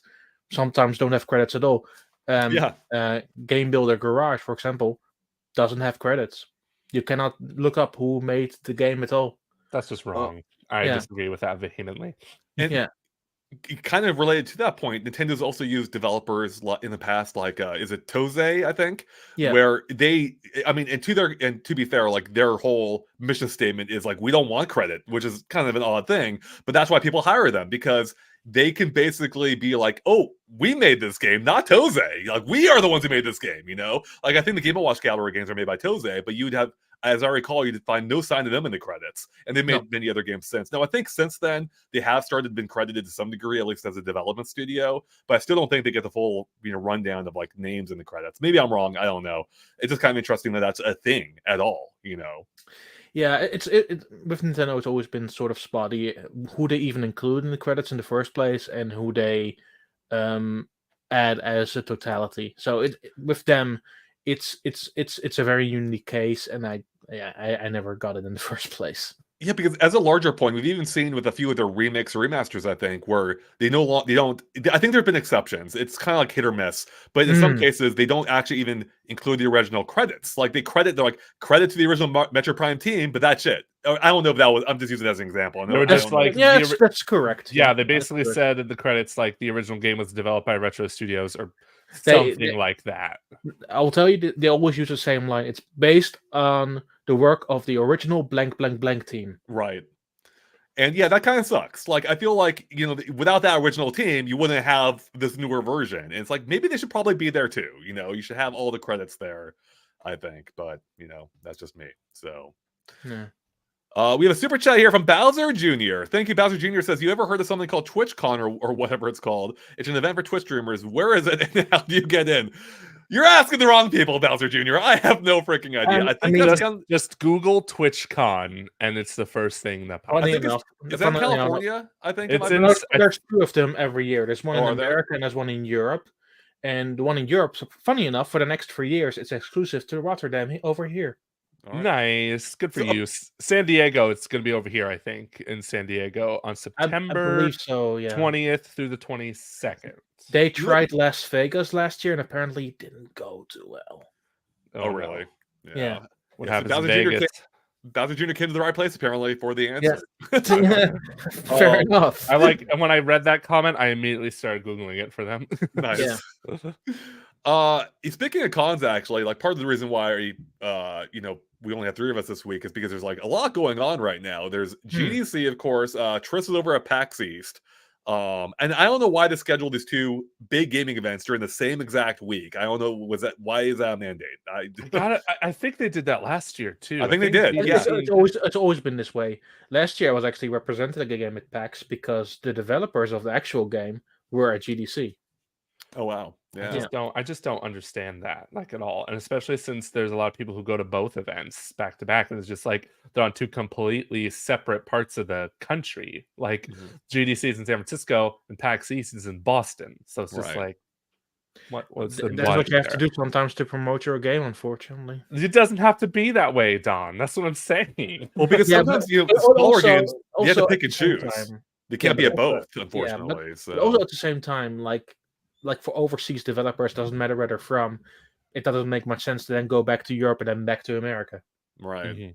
sometimes don't have credits at all, Game Builder Garage, for example, doesn't have credits. You cannot look up who made the game at all. That's just wrong. I disagree with that vehemently. And kind of related to that point, Nintendo's also used developers in the past, like is it Toze, I think, where they, and to be fair, like their whole mission statement is like, we don't want credit, which is kind of an odd thing, but that's why people hire them, because they can basically be like, oh, we made this game, not Toze. Like, we are the ones who made this game, Like, I think the Game & Watch Gallery games are made by Toze, but you'd have, as I recall, you'd find no sign of them in the credits. And they've made many other games since. Now, I think since then, they have been credited to some degree, at least as a development studio, but I still don't think they get the full, rundown of, like, names in the credits. Maybe I'm wrong. I don't know. It's just kind of interesting that that's a thing at all, Yeah, it with Nintendo, it's always been sort of spotty who they even include in the credits in the first place and who they add as a totality. So with them, it's a very unique case, and I never got it in the first place. Yeah, because as a larger point, we've even seen with a few of their remix or remasters, I think, where they don't. I think there have been exceptions. It's kind of like hit or miss, but in some cases, they don't actually even include the original credits. Like they're like credit to the original Metro Prime team, but that's it. I don't know if that was. I'm just using it as an example. They were I just don't know. like Yeah, the that's correct. yeah, they that's basically correct. said in the credits like the original game was developed by Retro Studios or They- something like that. I'll tell you, they always use the same line. It's based on the work of the original blank blank blank team. Right. And yeah, that kind of sucks. Like, I feel like, without that original team, you wouldn't have this newer version. And it's like, maybe they should probably be there too. You should have all the credits there, I think. But, that's just me. So, Yeah. we have a super chat here from Bowser Jr. Thank you, Bowser Jr. says, you ever heard of something called TwitchCon or whatever it's called? It's an event for Twitch streamers. Where is it and how do you get in? You're asking the wrong people, Bowser Jr. I have no freaking idea. I think that's just Google TwitchCon and it's the first thing that pops. Funny think enough, is that in funny enough, California? I think It's it might in- be. there's two of them every year. There's one Oh, are in there? America and there's one in Europe. And the one in Europe, so funny enough, for the next 3 years, it's exclusive to Rotterdam over here. All right. Nice, good for So- you. San Diego, it's going to be over here, I think, in San Diego on I September believe so. Yeah. 20th through the 22nd. They tried Las Vegas last year and apparently it didn't go too well. Oh, really? no. Yeah. What Yeah, so happens in Bowser Jr. Vegas? Bowser Jr. came to the right place apparently for the answer. Fair Oh, enough. I like, and when I read that comment, I immediately started Googling it for them. Nice. Speaking of cons, actually, like part of the reason why we only have 3 of us this week is because there's like a lot going on right now. There's GDC, of course. Triss is over at PAX East. And I don't know why they scheduled these 2 big gaming events during the same exact week. I don't know, why is that a mandate? I think they did that last year too. I think they did, yeah. It's always been this way. Last year I was actually representing the game at PAX because the developers of the actual game were at GDC. Oh wow. Yeah. I just don't understand that like at all. And especially since there's a lot of people who go to both events back to back and it's just like they're on 2 completely separate parts of the country. Like GDC is in San Francisco and PAX East is in Boston. So it's just like what's the That's what you have to do sometimes to promote your game, unfortunately. It doesn't have to be that way, Don. That's what I'm saying. Well, because sometimes smaller games you have to pick and choose. They can't be at both, unfortunately. But also at the same time, like for overseas developers, doesn't matter where they're from. It doesn't make much sense to then go back to Europe and then back to America. Right.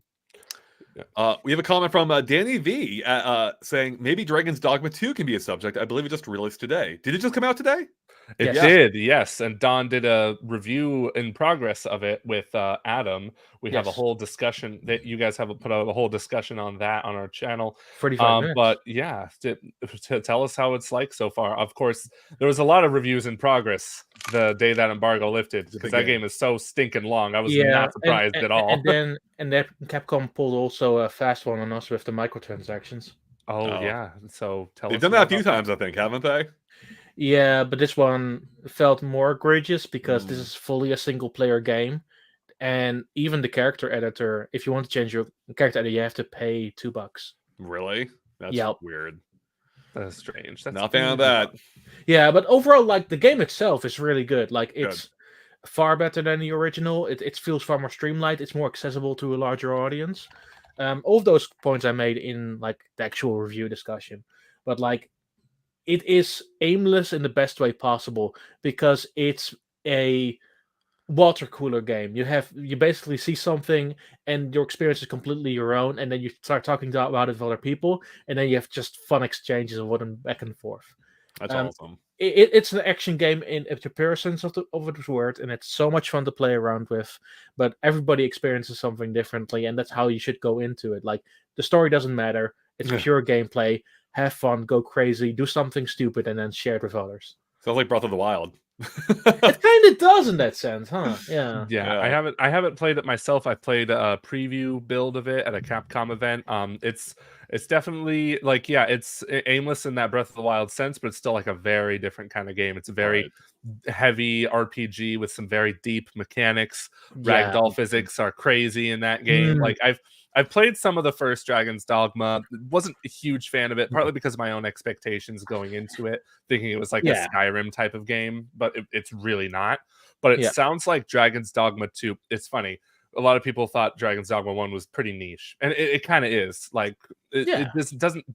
We have a comment from Danny V saying maybe Dragon's Dogma 2 can be a subject. I believe it just released today. Did it just come out today? It did, yes. And Don did a review in progress of it with Adam. We have a whole discussion that you guys have put out a whole discussion on that on our channel. 45 minutes. But yeah, to tell us how it's like so far. Of course, there was a lot of reviews in progress the day that embargo lifted because that game is so stinking long. I was not surprised at all. And then Capcom pulled also a fast one on us with the microtransactions. Oh yeah. So they've done that a few times, I think, haven't they? Yeah, but this one felt more egregious because this is fully a single player game. And even the character editor, if you want to change your character editor, you have to pay $2. Really? That's weird. That's strange. That's not a fan of that. Yeah, but overall, like the game itself is really good. Like it's far better than the original. It feels far more streamlined. It's more accessible to a larger audience. All of those points I made in like the actual review discussion. But like it is aimless in the best way possible because it's a water cooler game. You basically see something and your experience is completely your own, and then you start talking about it with other people, and then you have just fun exchanges of them back and forth. That's awesome. It's an action game in the pure sense of the word, and it's so much fun to play around with. But everybody experiences something differently, and that's how you should go into it. Like the story doesn't matter; it's pure gameplay. Have fun, go crazy, do something stupid, and then share it with others. Sounds like Breath of the Wild. It kind of does in that sense, huh? Yeah. I haven't played it myself. I played a preview build of it at a Capcom event. It's definitely like it's aimless in that Breath of the Wild sense, but it's still like a very different kind of game. It's a very heavy RPG with some very deep mechanics. Ragdoll physics are crazy in that game. Like I've played some of the first Dragon's Dogma. Wasn't a huge fan of it, partly because of my own expectations going into it, thinking it was like a Skyrim type of game, but it's really not. But it sounds like Dragon's Dogma 2. It's funny. A lot of people thought Dragon's Dogma 1 was pretty niche, and it kind of is. Like it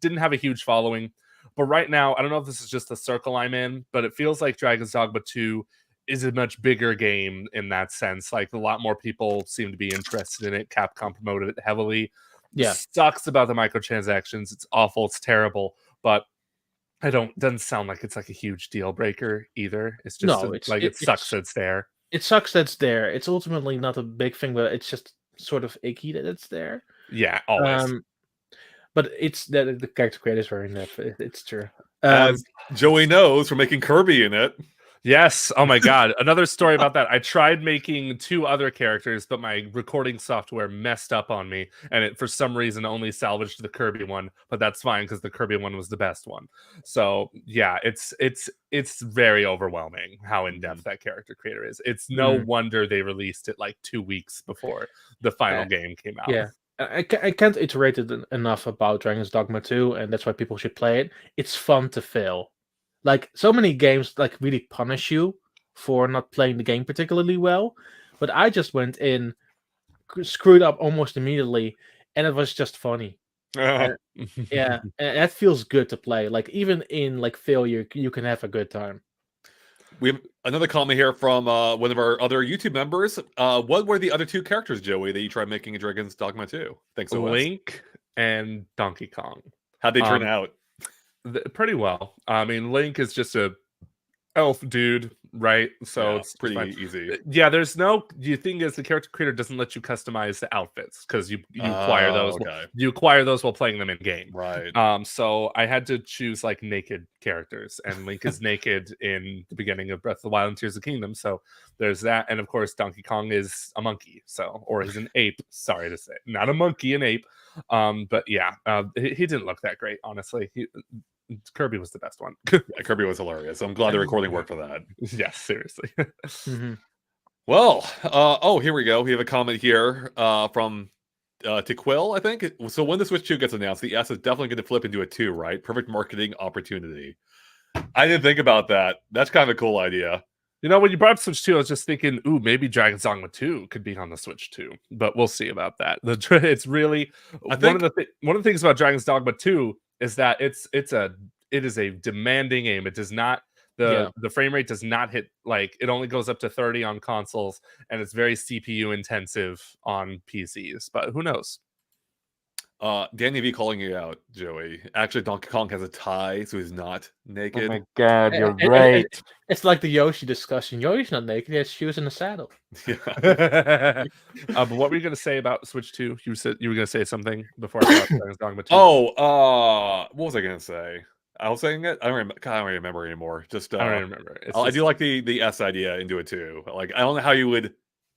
didn't have a huge following. But right now, I don't know if this is just the circle I'm in, but it feels like Dragon's Dogma 2 is a much bigger game in that sense. Like a lot more people seem to be interested in it. Capcom promoted it heavily. Yeah. Sucks about the microtransactions. It's awful. It's terrible. But doesn't sound like it's like a huge deal breaker either. It's just No, it sucks that it's there. it sucks that it's there. It's ultimately not a big thing, but it's just sort of icky that it's there. Yeah, always. But it's that the character creators are in that. It's true. As Joey knows from making Kirby in it. Yes. Oh my God. Another story about that. I tried making 2 other characters, but my recording software messed up on me, and it for some reason only salvaged the Kirby one. But that's fine because the Kirby one was the best one. So yeah, it's very overwhelming how in depth that character creator is. It's no wonder they released it like 2 weeks before the final game came out. Yeah. I can't iterate it enough about Dragon's Dogma 2, and that's why people should play it. It's fun to fail. Like, so many games like really punish you for not playing the game particularly well, but I just went in, screwed up almost immediately, and it was just funny. And, yeah, and that feels good to play. Like, even in like failure, you can have a good time. We have another comment here from one of our other YouTube members. What were the other 2 characters, Joey, that you tried making in Dragon's Dogma 2? Thanks, OS. Link and Donkey Kong. How'd they turn out? Pretty well. I mean, Link is just a elf dude, right? So it's pretty fine. easy. Yeah, there's no. The thing is, the character creator doesn't let you customize the outfits because you acquire those. Okay. You acquire those while playing them in game. Right. So I had to choose like naked characters, and Link is naked in the beginning of Breath of the Wild and Tears of the Kingdom. So there's that, and of course Donkey Kong is a monkey. or he's an ape. Sorry to say, not a monkey, an ape. But yeah, he didn't look that great, honestly. Kirby was the best one. Yeah, Kirby was hilarious. I'm glad the recording worked for that. Yes, seriously. Well, here we go. We have a comment here from Tequil, I think. So when the Switch 2 gets announced, the S is definitely going to flip into a 2, right? Perfect marketing opportunity. I didn't think about that. That's kind of a cool idea. You know, when you brought up Switch 2, I was just thinking, ooh, maybe Dragon's Dogma 2 could be on the Switch 2. But we'll see about that. It's really one of the things about Dragon's Dogma 2 is that it is a demanding game. It does not the frame rate does not hit, like, it only goes up to 30 on consoles, and it's very CPU intensive on PCs. But who knows? Danny V calling you out, Joey. Actually, Donkey Kong has a tie, so he's not naked. Oh my God, you're right. It's like the Yoshi discussion. Yoshi's not naked; he has shoes in the saddle. Yeah. But what were you going to say about Switch 2? You said you were going to say something before I got Dragon's Dogma 2. Oh, what was I going to say? I was saying it. I don't remember anymore. Just I don't remember. I do like the S idea into it too. Like, I don't know how you would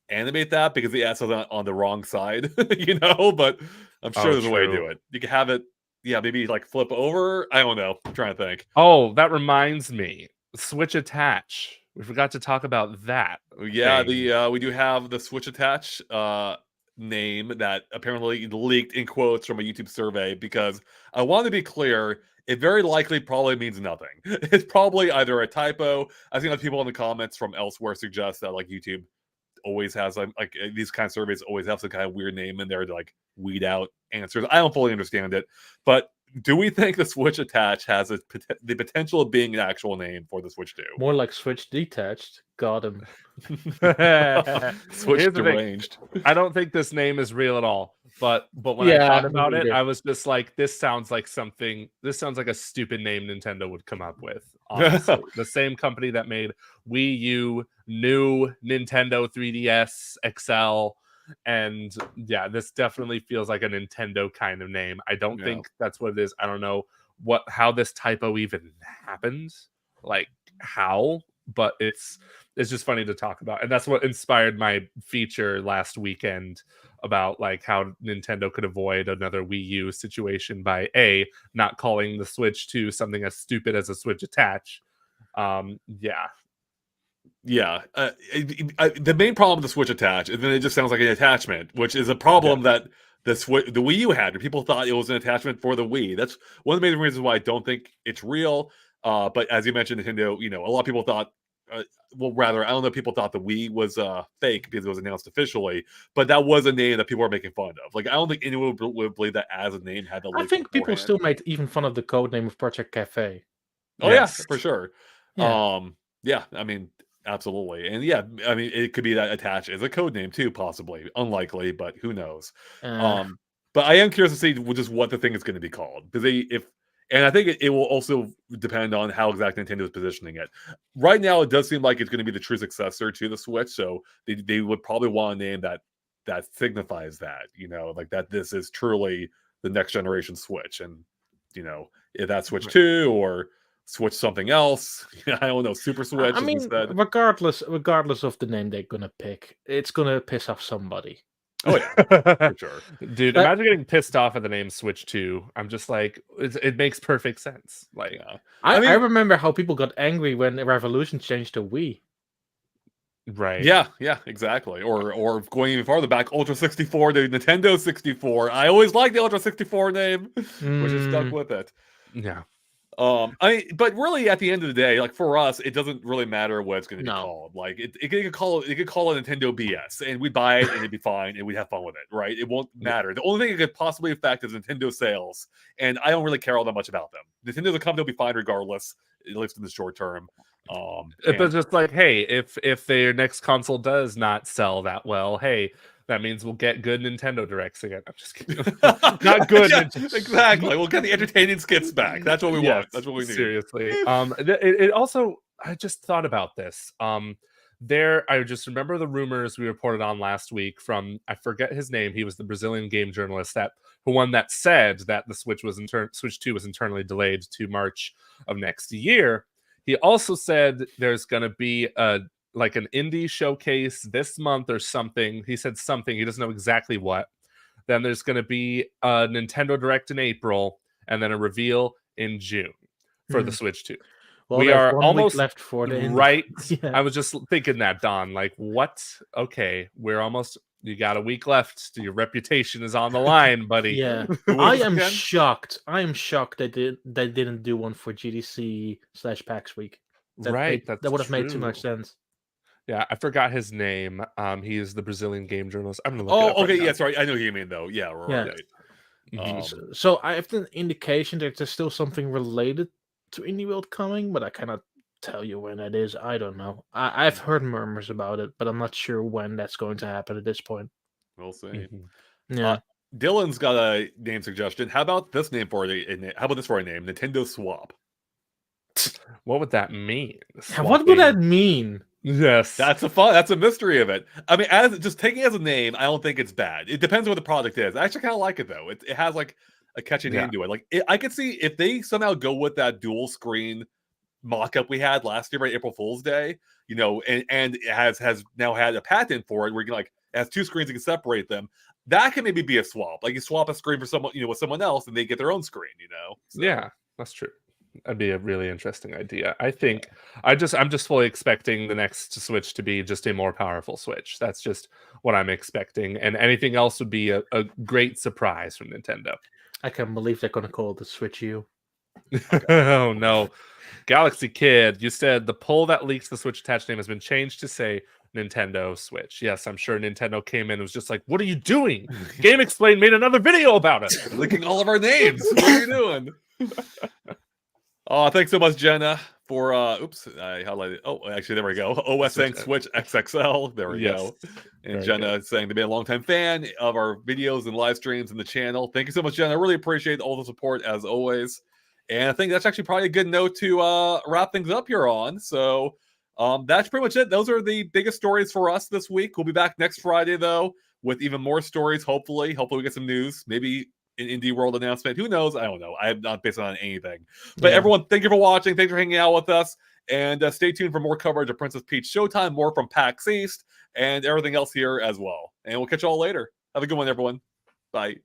animate that because the S is on the wrong side, you know. But I'm sure there's a way to do it. You can have it, maybe like flip over. I don't know. I'm trying to think. Oh, that reminds me. Switch Attach. We forgot to talk about that. Yeah, we do have the Switch Attach name that apparently leaked in quotes from a YouTube survey, because I want to be clear, it very likely probably means nothing. It's probably either a typo. I've seen other people in the comments from elsewhere suggest that like YouTube always has like these kind of surveys always have some kind of weird name in there to like weed out answers. I don't fully understand it, but do we think the Switch Attach has the potential of being an actual name for the Switch 2? More like Switch Detached. Got him. Switch Deranged. I don't think this name is real at all. But when I thought about it, I was just like, this sounds like a stupid name Nintendo would come up with. Honestly. The same company that made Wii U, new Nintendo 3DS XL. And yeah, this definitely feels like a Nintendo kind of name. I don't think that's what it is. I don't know how this typo even happened, like how, but it's just funny to talk about. And that's what inspired my feature last weekend about like how Nintendo could avoid another Wii U situation by not calling the Switch 2 something as stupid as a Switch Attach. The main problem with the Switch Attach is then it just sounds like an attachment, which is a problem that the Wii U had. People thought it was an attachment for the Wii. That's one of the main reasons why I don't think it's real. But as you mentioned, Nintendo, a lot of people thought, I don't know, people thought the Wii was fake because it was announced officially, but that was a name that people were making fun of. Like, I don't think anyone would believe that as a name had the. I think people still made even fun of the code name of Project Cafe. Oh yes. Yeah, for sure. Yeah. I mean, absolutely. And yeah, I mean, it could be that Attach is a code name too, possibly. Unlikely, but who knows? But I am curious to see just what the thing is going to be called, because and I think it will also depend on how exactly Nintendo is positioning it. Right now, it does seem like it's going to be the true successor to the Switch, so they would probably want a name that signifies that, like that this is truly the next generation Switch, and if that's Switch 2 or Switch something else, I don't know, Super Switch. I mean, regardless of the name they're gonna pick, it's gonna piss off somebody. Oh yeah, for sure, dude. Imagine getting pissed off at the name Switch 2. I'm just like, it makes perfect sense. Like, I remember how people got angry when Revolution changed to Wii. Right. Yeah, exactly. Or going even farther back, Ultra 64 to Nintendo 64. I always liked the Ultra 64 name, which is stuck with it. Yeah. But really, at the end of the day, like for us, it doesn't really matter what it's going to be called. Like it could call it Nintendo BS, and we'd buy it and it'd be fine, and we'd have fun with it, right? It won't matter. The only thing it could possibly affect is Nintendo sales, and I don't really care all that much about them. Nintendo's a company will be fine regardless, at least in the short term. But just like, hey, if their next console does not sell that well, hey, that means we'll get good Nintendo Directs again. I'm just kidding. Not good. Yeah, exactly. We'll get the entertaining skits back. That's what we want. That's what we need. Seriously. It also, I just thought about this. I just remember the rumors we reported on last week from, I forget his name. He was the Brazilian game journalist that said that the Switch 2 was internally delayed to March of next year. He also said there's going to be like an indie showcase this month or something. He said something. He doesn't know exactly what. Then there's going to be a Nintendo Direct in April, and then a reveal in June for the Switch 2. Well, we are almost left for the right. Yeah. I was just thinking that, Don. Like, what? Okay, we're almost. You got a week left. Your reputation is on the line, buddy. Yeah, I am shocked. I am shocked they didn't do one for GDC/PAX Week. That would have made too much sense. Yeah, I forgot his name. He is the Brazilian game journalist. I'm gonna look. Oh, okay, yeah, sorry. I know who you mean though. Yeah, right. So I have an indication that there's still something related to Indie World coming, but I cannot tell you when that is. I don't know. I've heard murmurs about it, but I'm not sure when that's going to happen at this point. We'll see. Yeah. Dylan's got a name suggestion. How about this name for a name? How about this for a name? Nintendo Swap. What would that mean? What would that mean? Yes, that's a mystery of it. I mean, just taking it as a name, I don't think it's bad. It depends on what the product is. I actually kind of like it though. It has like a catchy name to it. Like I could see if they somehow go with that dual screen mock-up we had last year, right, April Fool's Day, and it has now had a patent for it where you can, like, it has two screens, you can separate them. That can maybe be a swap. Like you swap a screen for someone, with someone else, and they get their own screen. So. Yeah, that's true. That'd be a really interesting idea. I think I'm just fully expecting the next Switch to be just a more powerful Switch. That's just what I'm expecting, and anything else would be a great surprise from Nintendo. I can't believe they're going to call it the Switch U. Oh no, Galaxy Kid, you said the poll that leaks the Switch attached name has been changed to say Nintendo Switch. Yes, I'm sure Nintendo came in and was just like, "What are you doing?" GameXplain made another video about it, leaking all of our names. What are you doing? Oh, thanks so much, Jenna, for oops, I highlighted. Oh, actually, there we go. OSN Switch XXL. There we go. And very Jenna saying to be a longtime fan of our videos and live streams in the channel. Thank you so much, Jenna. I really appreciate all the support as always. And I think that's actually probably a good note to wrap things up here on. So that's pretty much it. Those are the biggest stories for us this week. We'll be back next Friday, though, with even more stories, hopefully. Hopefully we get some news. Maybe an Indie World announcement. Who knows? I don't know. I am not based on anything. But everyone, thank you for watching. Thanks for hanging out with us. And stay tuned for more coverage of Princess Peach Showtime, more from PAX East, and everything else here as well. And we'll catch you all later. Have a good one, everyone. Bye.